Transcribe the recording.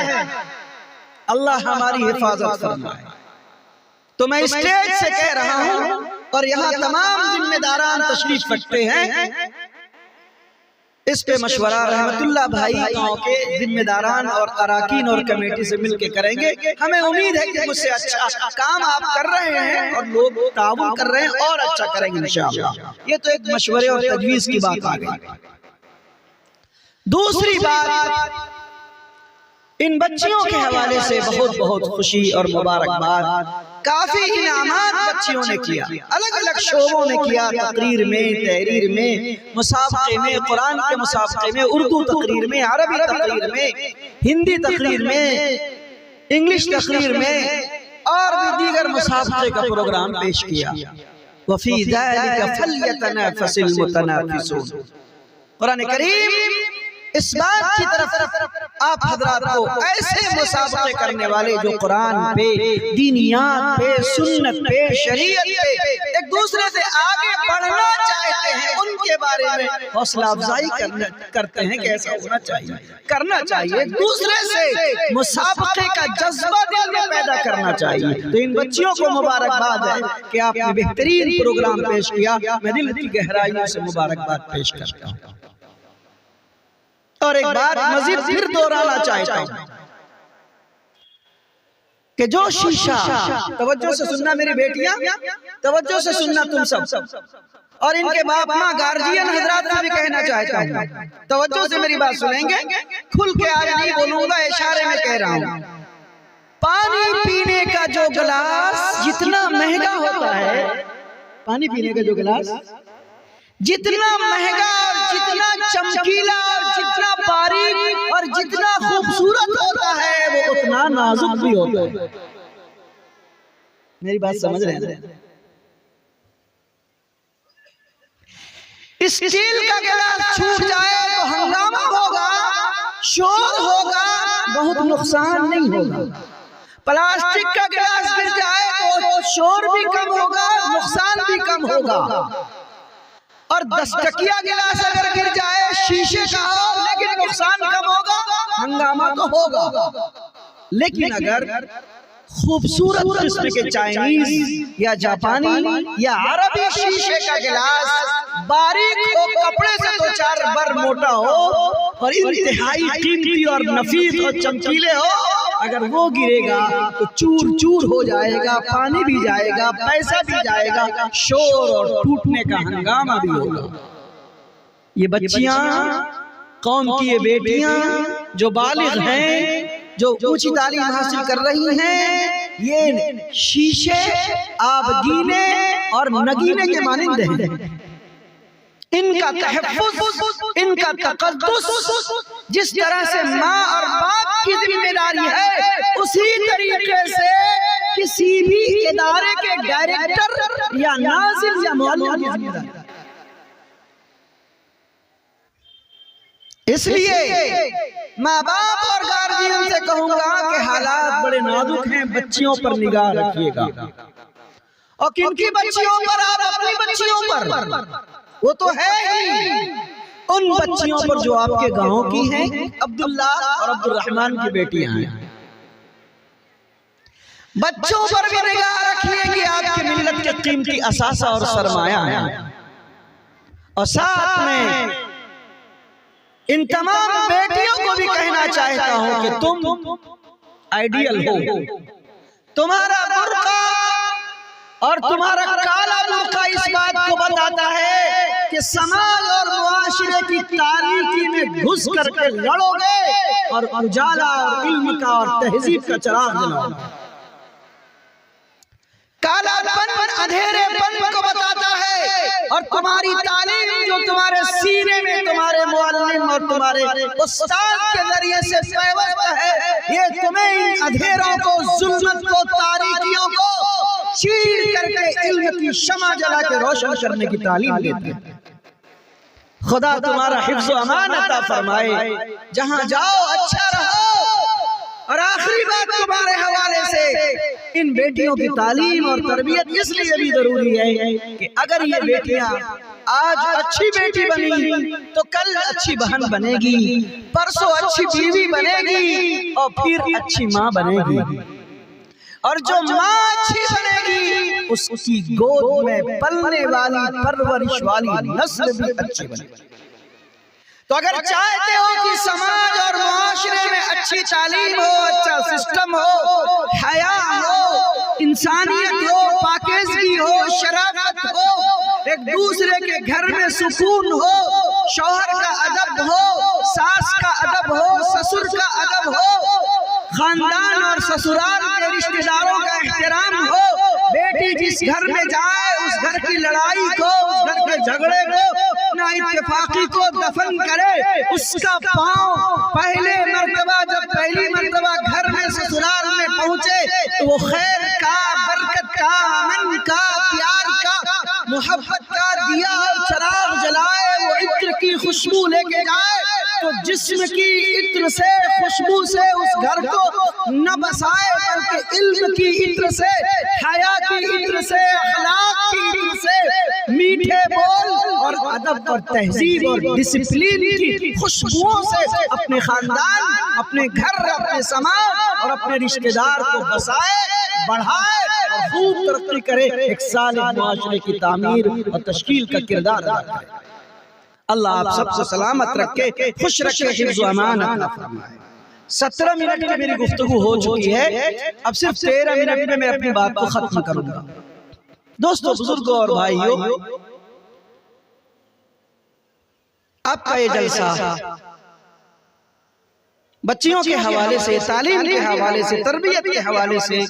है, अल्लाह हमारी हिफाजत फरमाए। तो मैं स्टेज से कह रहा हूं और यहाँ तमाम जिम्मेदारान तशरीफ रखते हैं, इस पे मशवरा रहमतुल्लाह भाई गांव के जिम्मेदारान और अराकीन और कमेटी से मिलके करेंगे। हमें उम्मीद है कि मुझसे अच्छा काम आप कर रहे हैं और लोग ताउन कर रहे हैं और अच्छा करेंगे इंशाअल्लाह। ये तो एक मशवरे और तजवीज की बात आ गई। दूसरी बात, इन बच्चियों के हवाले से बहुत बहुत खुशी और मुबारकबाद। काफी इनामात बच्चियों ने किया, अलग अलग शोबों में किया, तकरीर में, तहरीर में, मुसाबके में, कुरान के मुसाबके में, उर्दू तकरीर में, अरबी तकरीर में, हिंदी तकरीर में, इंग्लिश तकरीर में और भी दीगर मुसाबके का प्रोग्राम पेश किया। वफी ज़ालिका फल्यतनाफसिल मुतनाफिसून। कुरान करीम इस बात की तरफ आप हजरात को ऐसे मुसाबके करने वाले जो कुरान पे, दीनियात पे, सुन्नत पे, शरीयत पे एक दूसरे से आगे बढ़ना चाहते हैं, उनके बारे में हौसला अफजाई करते हैं कि ऐसा होना चाहिए, करना चाहिए, एक दूसरे से मुसाबके का जज्बा दिल में पैदा करना चाहिए। तो इन बच्चियों को मुबारकबाद है कि आपने बेहतरीन प्रोग्राम पेश किया। मैं दिल की गहराइयों से मुबारकबाद पेश करता हूँ। और एक बात मजीद फिर दोहराना चाहता हूं कि जो शीशा, तवज्जो से सुनना मेरी बेटियां, तवज्जो से सुनना तुम सब, और इनके बाप माँ गार्जियन हजरात से भी कहना चाहता हूं, तवज्जो से मेरी बात सुनेंगे। खुल के आज नहीं बोलूंगा, इशारे में कह रहा हूं। पानी पीने का जो गिलास जितना महंगा होता है, पानी पीने का जो गिलास जितना महंगा और जितना चमकीला और जितना बारीक और जितना खूबसूरत होता है, वो उतना नाजुक भी होता है। मेरी बात समझ रहे हैं? स्टील का गिलास छूट जाए तो हंगामा होगा, शोर होगा, बहुत नुकसान नहीं होगा। प्लास्टिक का गिलास गिर जाए तो शोर भी कम होगा, नुकसान भी कम होगा। और 10 टकिया गिलास अगर गिर जाए, शीशे का हो लेकिन नुकसान कम होगा, हंगामा तो होगा। लेकिन अगर खूबसूरत किस्म के चाइनीज या जापानी या अरबी शीशे का गिलास बारीक हो, कपड़े से 2-4 बर मोटा हो और इंतहाई कीमती और नफीस और चमकीले हो, अगर वो गिरेगा तो चूर चूर हो जाएगा, पानी भी जाएगा, पैसा भी जाएगा, शोर और टूटने का हंगामा भी होगा। ये बच्चियां, कौम की ये बेटियां जो बालिग हैं, जो ऊंची तालीम हासिल कर रही हैं, ये शीशे आबगीने और नगीने के मानिंद हैं। इनका तहफ़्फ़ुज़, इनका तक़द्दुस जिस तरह से माँ और बाप की जिम्मेदारी है, उसी तरीके से किसी भी इदारे के डायरेक्टर या नाज़िम या मौलवी की जिम्मेदारी। इसलिए माँ बाप और गार्जियन से कहूंगा कि हालात बड़े नाजुक हैं, बच्चियों पर निगाह रखिएगा। और किनकी बच्चियों पर? आप अपनी बच्चियों पर, वो तो है ही उन बच्चियों पर जो आपके गांव की हैं, अब्दुल्ला और अब्दुर्रहमान की बेटियां हैं। बच्चों पर भी निगाह रखिए कि आपकी मिल्लत के कीमती असासा और सरमाया है। और साथ में इन तमाम बेटियों को भी कहना चाहता हूं कि तुम आइडियल हो। तुम्हारा बुर्का और तुम्हारा काला बुर्का इस बात को बताता है कि समाज और मुआशरे की तारीकी में घुस करके लड़ोगे और उजाला और इल्म का और तहजीब का चिराग जलाओगे। कालापन अंधेरेपन को बताता है और तुम्हारी तालीम जो तुम्हारे सीने में तुम्हारे मुअल्लिम और तुम्हारे उस्ताद के जरिए से पैवस्त है, ये तुम्हें इन अंधेरों को, जुल्मत को, तारीकियों को चीर करके इल्म की शमा जला के रोशन करने की तालीम देते हैं। खुदा तुम्हारा हिफ्ज़ व अमान अता फरमाए, जहां जाओ अच्छा रहो। और आखिरी बात तुम्हारे हवाले से, इन बेटियों की तालीम और तरबियत इसलिए भी जरूरी है कि अगर ये बेटियां आज अच्छी बेटी बनी तो कल अच्छी बहन बनेगी, परसों अच्छी बीवी बनेगी और फिर अच्छी माँ बनेगी। और जो माँ अच्छी बनेगी उसकी गोद में पलने वाली परवरिश वाली नस्ल भी अच्छी बनेगी। तो अगर चाहते हो कि समाज और मुआशरे में अच्छी तालीम हो, अच्छा सिस्टम हो, हया हो, इंसानियत हो, पाकीज़गी हो, शराफत हो, एक दूसरे के घर में सुकून हो, शौहर का अदब हो, सास का अदब हो, ससुर का अदब हो, खानदान और ससुराल के रिश्तेदारों का एहतराम हो, बेटी जिस घर में जाए उस घर की लड़ाई को, उस घर के झगड़े को, ना इत्तेफाकी को दफन करे, उसका पांव पहले मर्तबा जब पहली मर्तबा घर में ससुराल में पहुंचे तो वो खैर का, बरकत का, अमन का, प्यार का, मोहब्बत का दिया और चराग जलाए, वो इत्र की खुशबू लेके जाए तो जिस्म की इत्र से, खुशबू से उस घर को न बसाए बल्कि इल्म की इत्र से, हया की इत्र से, अखलाक की इत्र से, मीठे बोल और अदब और तहजीब और डिसिप्लिन की खुशबुओं से अपने खानदान, अपने घर, अपने समाज और अपने रिश्तेदार को बसाए, बढ़ाए और खूब तरक्की करे, एक सालिह मुआशरे की तामीर और तश्कील का किरदार अदा करे। अल्लाह आप सबको सलामत रखे, खुश रखे, हिफ्ज़ व अमान अता फरमाए। 17 मिनट की मेरी गुफ्तगू हो चुकी है, अब सिर्फ 13 मिनट में मैं अपनी बात को खत्म करूंगा। दोस्तों, बुजुर्गों और भाइयों, आपका ये जलसा बच्चियों के हवाले से, तालीम के हवाले से, तरबियत के हवाले से